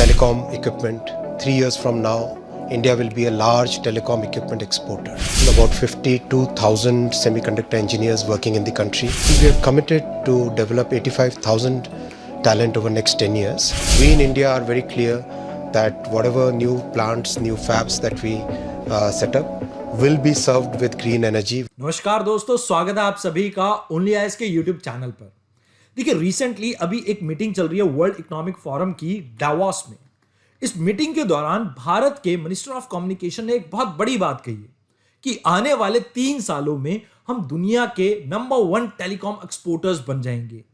telecom equipment. 3 years from now, India will be a large telecom equipment exporter. About 52,000 semiconductor engineers working in the country. We are committed to develop 85,000 talent over next 10 years. We in India are very clear that whatever new plants, new fabs that we set up will be served with green energy. नमस्कार दोस्तों, स्वागत है आप सभी का only IAS के YouTube channel पर। देखिए, रिसेंटली अभी एक मीटिंग चल रही है वर्ल्ड इकोनॉमिक फोरम की डावोस में। इस मीटिंग के दौरान भारत के मिनिस्टर ऑफ कम्युनिकेशन ने एक बहुत बड़ी बात कही है कि आने वाले 3 सालों में हम दुनिया के नंबर 1 टेलीकॉम एक्सपोर्टर्स बन जाएंगे।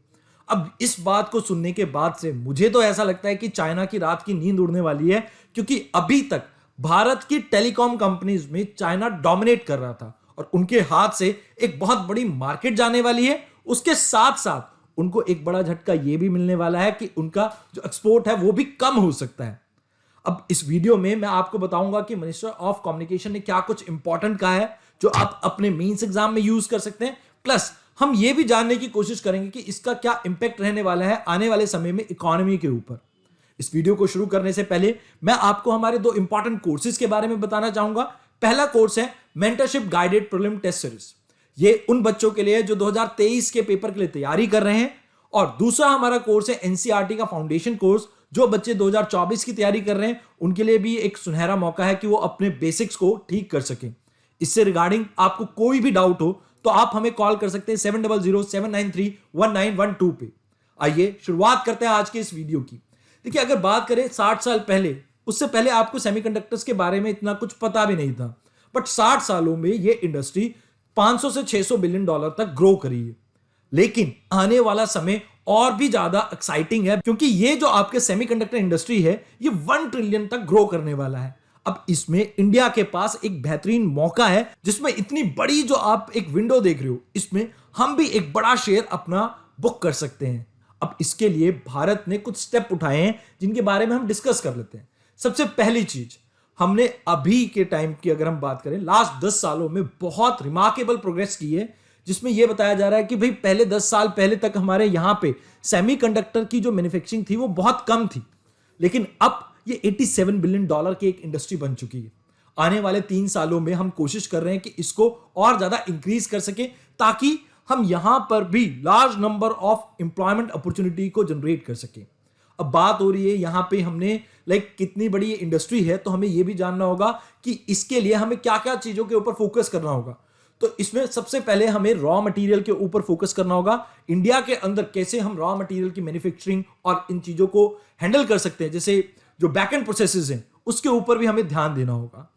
अब इस बात को सुनने के बाद से मुझे तो ऐसा लगता है कि चाइना की रात की नींद उड़ने वाली है, क्योंकि अभी तक भारत की टेलीकॉम कंपनीज में चाइना डोमिनेट कर रहा था और उनके हाथ से एक बहुत बड़ी मार्केट जाने वाली है। उसके साथ साथ उनको एक बड़ा झटका यह भी मिलने वाला है कि उनका जो एक्सपोर्ट है वो भी कम हो सकता है। अब इस वीडियो में मैं आपको बताऊंगा कि मिनिस्टर ऑफ कम्युनिकेशन ने क्या कुछ इंपॉर्टेंट कहा है जो आप अपने मेंस एग्जाम में यूज कर सकते हैं। प्लस हम ये भी जानने की कोशिश करेंगे कि इसका क्या इंपैक्ट रहने वाला है आने वाले समय में इकोनॉमी के ऊपर। इस वीडियो को शुरू करने से पहले मैं आपको हमारे 2 इंपॉर्टेंट कोर्सेज के बारे में बताना चाहूंगा। पहला कोर्स है mentorship guided prelim test series. ये उन बच्चों के लिए जो 2023 के पेपर के लिए तैयारी कर रहे हैं, और दूसरा हमारा कोर्स है एनसीईआरटी का फाउंडेशन कोर्स। जो बच्चे 2024 की तैयारी कर रहे हैं उनके लिए भी एक सुनहरा मौका है कि वो अपने बेसिक्स को ठीक कर सकें। इससे रिगार्डिंग आपको कोई भी डाउट हो तो आप हमें कॉल कर सकते हैं 7007931912 पे। आइए शुरुआत करते हैं आज के इस वीडियो की। देखिए, अगर बात करें 60 साल पहले, उससे पहले आपको सेमीकंडक्टर्स के बारे में इतना कुछ पता भी नहीं था, बट 60 सालों में ये इंडस्ट्री 500 से 600 बिलियन डॉलर तक ग्रो करी है। लेकिन आने वाला समय और भी ज्यादा एक्साइटिंग है, क्योंकि ये जो आपके सेमीकंडक्टर इंडस्ट्री है ये 1 ट्रिलियन तक ग्रो करने वाला है। अब इसमें इंडिया के पास एक बेहतरीन मौका है, जिसमें इतनी बड़ी जो आप एक विंडो देख रहे हो, इसमें हम भी एक बड़ा शेयर अपना बुक कर सकते हैं। अब इसके लिए भारत ने कुछ स्टेप उठाए हैं जिनके बारे में हम डिस्कस कर लेते हैं। सबसे पहली चीज, हमने अभी के टाइम की अगर हम बात करें, लास्ट 10 सालों में बहुत रिमार्केबल प्रोग्रेस की है, जिसमें यह बताया जा रहा है कि भाई पहले 10 साल पहले तक हमारे यहां पे सेमीकंडक्टर की जो मैन्युफैक्चरिंग थी वो बहुत कम थी, लेकिन अब ये 87 बिलियन डॉलर की एक इंडस्ट्री बन चुकी है। आने वाले 3 सालों में हम कोशिश कर रहे हैं कि इसको और ज्यादा इंक्रीज कर सके, ताकि हम यहां पर भी large number of employment opportunity को जनरेट कर सके। अब बात हो रही है यहां पे हमने कितनी बड़ी ये इंडस्ट्री है, तो हमें यह भी जानना होगा कि इसके लिए हमें क्या क्या चीजों के ऊपर फोकस करना होगा। तो इसमें सबसे पहले हमें रॉ मटेरियल के ऊपर फोकस करना होगा। इंडिया के अंदर कैसे हम रॉ मटेरियल की मैन्युफैक्चरिंग और इन चीजों को हैंडल कर सकते हैं, जैसे जो बैक एंड प्रोसेसेस हैं उसके ऊपर भी हमें ध्यान देना होगा।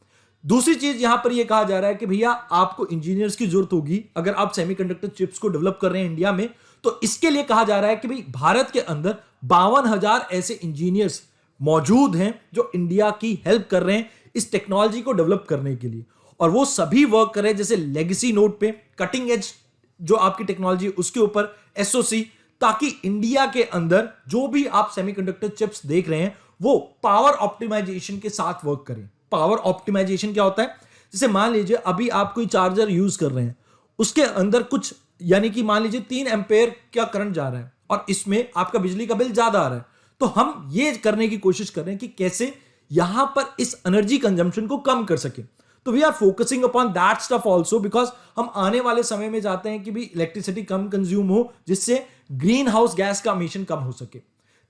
दूसरी चीज यहां पर यह कहा जा रहा है कि भैया आपको इंजीनियर्स की जरूरत होगी अगर आप सेमीकंडक्टर चिप्स को डेवलप कर रहे हैं इंडिया में। तो इसके लिए कहा जा रहा है कि भाई भारत के अंदर 52,000 ऐसे इंजीनियर्स मौजूद हैं जो इंडिया की हेल्प कर रहे हैं इस टेक्नोलॉजी को डेवलप करने के लिए, और वो सभी वर्क कर रहे हैं जैसे लेगेसी नोड पे, कटिंग एज जो आपकी टेक्नोलॉजी उसके ऊपर, एसओसी, ताकि इंडिया के अंदर जो भी आप सेमीकंडक्टर चिप्स देख रहे हैं वो पावर ऑप्टिमाइजेशन के साथ वर्क करें। पावर ऑप्टिमाइजेशन क्या होता है? जैसे मान लीजिए अभी आप कोई चार्जर यूज कर रहे हैं, उसके अंदर कुछ यानी कि मान लीजिए 3 एम्पेयर का करंट जा रहा है और इसमें आपका बिजली का बिल ज्यादा आ रहा है, तो हम ये करने की कोशिश कर रहे हैं कि कैसे यहां पर इस एनर्जी कंजम्पशन को कम कर सके। तो we are focusing upon that stuff also, because हम आने वाले समय में चाहते हैं कि भी इलेक्ट्रिसिटी कम कंज्यूम हो, जिससे ग्रीन हाउस गैस का एमिशन कम हो सके।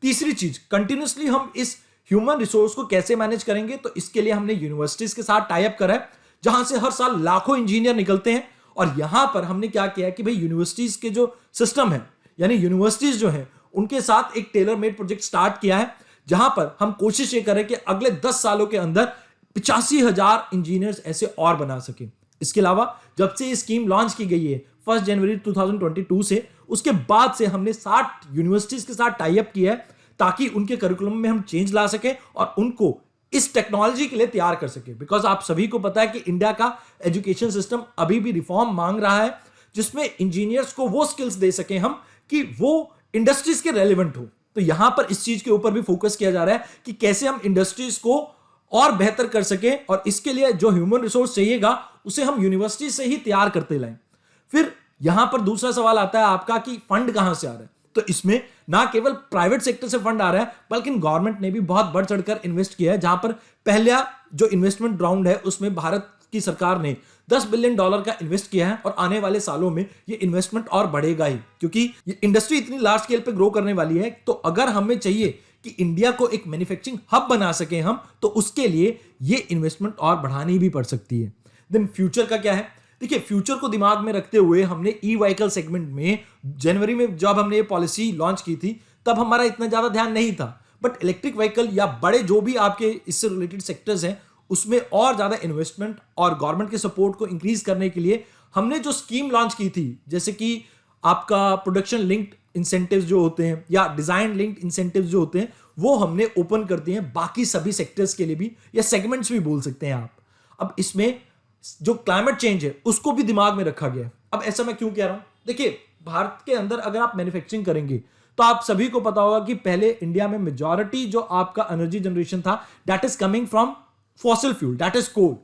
तीसरी चीज, कंटिन्यूसली हम इस ह्यूमन रिसोर्स को कैसे मैनेज करेंगे, तो इसके लिए हमने यूनिवर्सिटीज के साथ टाई अप करा है, जहां से हर साल लाखों इंजीनियर निकलते हैं। और यहां पर हमने क्या किया है कि भाई यूनिवर्सिटीज के जो सिस्टम है, यानी यूनिवर्सिटीज जो है उनके साथ एक टेलर मेड प्रोजेक्ट स्टार्ट किया है, जहां पर हम कोशिश ये करें कि अगले 10 सालों के अंदर 85,000 इंजीनियर्स ऐसे और बना सके। इसके अलावा जब से ये स्कीम लॉन्च की गई है 1 जनवरी 2022 से, उसके बाद से हमने 60 यूनिवर्सिटीज के साथ टाई अप किया है, ताकि उनके करिकुलम में हम चेंज ला सके और उनको इस टेक्नोलॉजी के लिए तैयार कर सके। बिकॉज आप सभी को पता है कि इंडिया का एजुकेशन सिस्टम अभी भी रिफॉर्म मांग रहा है, जिसमें इंजीनियर्स को वो स्किल्स दे सके हम कि वो इंडस्ट्रीज के रेलिवेंट हो। तो यहां पर इस चीज के ऊपर भी फोकस किया जा रहा है कि कैसे हम इंडस्ट्रीज को और बेहतर कर सके, और इसके लिए जो ह्यूमन रिसोर्स चाहिएगा उसे हम यूनिवर्सिटी से ही तैयार करते लाएं। फिर यहां पर दूसरा सवाल आता है आपका कि फंड कहां से आ रहा है। तो इसमें ना केवल प्राइवेट सेक्टर से फंड आ रहा है, बल्कि गवर्नमेंट ने भी बहुत बढ़ चढ़कर इन्वेस्ट किया है। जहां पर पहला जो इन्वेस्टमेंट राउंड है उसमें भारत की सरकार ने $10 बिलियन का इन्वेस्ट किया है और आने वाले सालों में ये इन्वेस्टमेंट और बढ़ेगा ही, क्योंकि ये इंडस्ट्री इतनी लार्ज स्केल पे ग्रो करने वाली है। तो अगर हमें चाहिए कि इंडिया को एक मैन्युफैक्चरिंग हब बना सके हम, तो उसके लिए ये इन्वेस्टमेंट और बढ़ानी भी पड़ सकती है। देन फ्यूचर का क्या है? देखिए, फ्यूचर को दिमाग में रखते हुए हमने ई व्हीकल सेगमेंट में जनवरी में जब हमने ये पॉलिसी लॉन्च की थी, तब हमारा इतना ज्यादा ध्यान नहीं था। बट इलेक्ट्रिक व्हीकल या बड़े जो भी आपके इससे रिलेटेड सेक्टर्स हैं, उसमें और ज्यादा इन्वेस्टमेंट और गवर्नमेंट के सपोर्ट को इंक्रीज करने के लिए हमने जो स्कीम लॉन्च की थी, जैसे कि आपका प्रोडक्शन लिंक्ड इंसेंटिव्स जो होते हैं या डिजाइन लिंक्ड इंसेंटिव्स जो होते हैं, वो हमने ओपन कर दिए हैं बाकी सभी सेक्टर्स के लिए भी, या सेगमेंट्स भी बोल सकते हैं आप। अब इसमें जो क्लाइमेट चेंज है उसको भी दिमाग में रखा गया है। अब ऐसा मैं क्यों कह रहा हूं? देखिए, भारत के अंदर अगर आप मैन्युफैक्चरिंग करेंगे तो आप सभी को पता होगा कि पहले इंडिया में मेजॉरिटी जो आपका एनर्जी जनरेशन था, that is coming from fossil fuel, that is coal.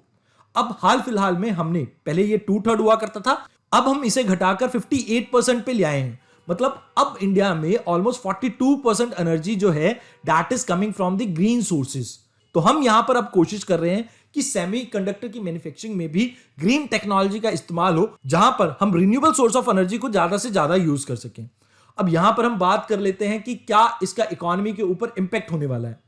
अब हाल फिलहाल में हमने, पहले ये 2/3 हुआ करता था, अब हम इसे घटाकर 58% पे ले आए हैं। मतलब अब इंडिया में ऑलमोस्ट 42% एनर्जी जो है that is coming from the green sources. तो हम यहां पर अब कोशिश कर रहे हैं कि सेमीकंडक्टर की मैन्युफैक्चरिंग में भी ग्रीन टेक्नोलॉजी का इस्तेमाल हो, जहां पर हम रिन्यूएबल सोर्स ऑफ एनर्जी को ज्यादा से ज्यादा यूज कर सकें। अब यहां पर हम बात कर लेते हैं कि क्या इसका इकोनॉमी के ऊपर इंपैक्ट होने वाला है।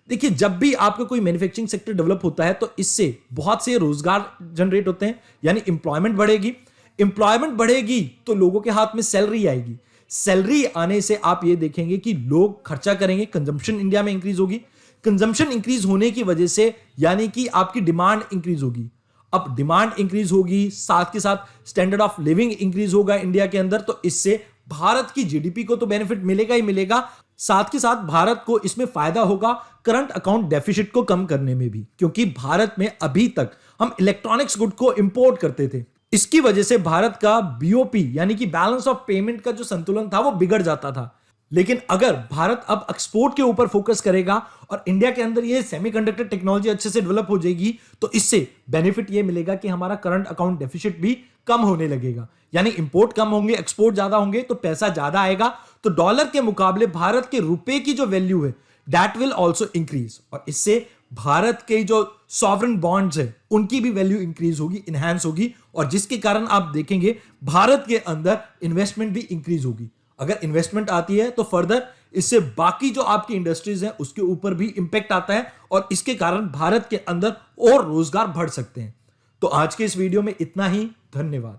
देखिए, जब भी आपका कोई मैन्युफैक्चरिंग सेक्टर डेवलप होता है तो इससे बहुत से रोजगार जनरेट होते हैं, यानी इंप्लॉयमेंट बढ़ेगी। इंप्लॉयमेंट बढ़ेगी तो लोगों के हाथ में सैलरी आएगी। सैलरी आने से आप ये देखेंगे कि लोग खर्चा करेंगे, कंजम्पशन इंडिया में इंक्रीज होगी। कंजम्पशन इंक्रीज होने की वजह से यानी कि आपकी डिमांड इंक्रीज होगी। अब डिमांड इंक्रीज होगी, साथ के साथ स्टैंडर्ड ऑफ लिविंग इंक्रीज होगा इंडिया के अंदर, तो इससे भारत की जीडीपी को तो बेनिफिट मिलेगा ही मिलेगा, साथ के साथ भारत को इसमें फायदा होगा करंट अकाउंट डेफिसिट को कम करने में भी, क्योंकि भारत में अभी तक हम इलेक्ट्रॉनिक्स गुड को इंपोर्ट करते थे। इसकी वजह से भारत का बीओपी यानी कि बैलेंस ऑफ पेमेंट का जो संतुलन था वो बिगड़ जाता था। लेकिन अगर भारत अब एक्सपोर्ट के ऊपर फोकस करेगा और इंडिया के अंदर ये सेमीकंडक्टर टेक्नोलॉजी अच्छे से डेवलप हो जाएगी, तो इससे बेनिफिट ये मिलेगा कि हमारा करंट अकाउंट डेफिसिट भी कम होने लगेगा। यानी इंपोर्ट कम होंगे, एक्सपोर्ट ज्यादा होंगे, तो पैसा ज्यादा आएगा, तो डॉलर के मुकाबले भारत के रुपए की जो वैल्यू है दैट विल ऑल्सो इंक्रीज, और इससे भारत के जो सॉवरेन बॉन्ड्स है उनकी भी वैल्यू इंक्रीज होगी, इनहैंस होगी, और जिसके कारण आप देखेंगे भारत के अंदर इन्वेस्टमेंट भी इंक्रीज होगी। अगर इन्वेस्टमेंट आती है तो फर्दर इससे बाकी जो आपकी इंडस्ट्रीज हैं उसके ऊपर भी इंपैक्ट आता है, और इसके कारण भारत के अंदर और रोजगार बढ़ सकते हैं। तो आज के इस वीडियो में इतना ही। धन्यवाद।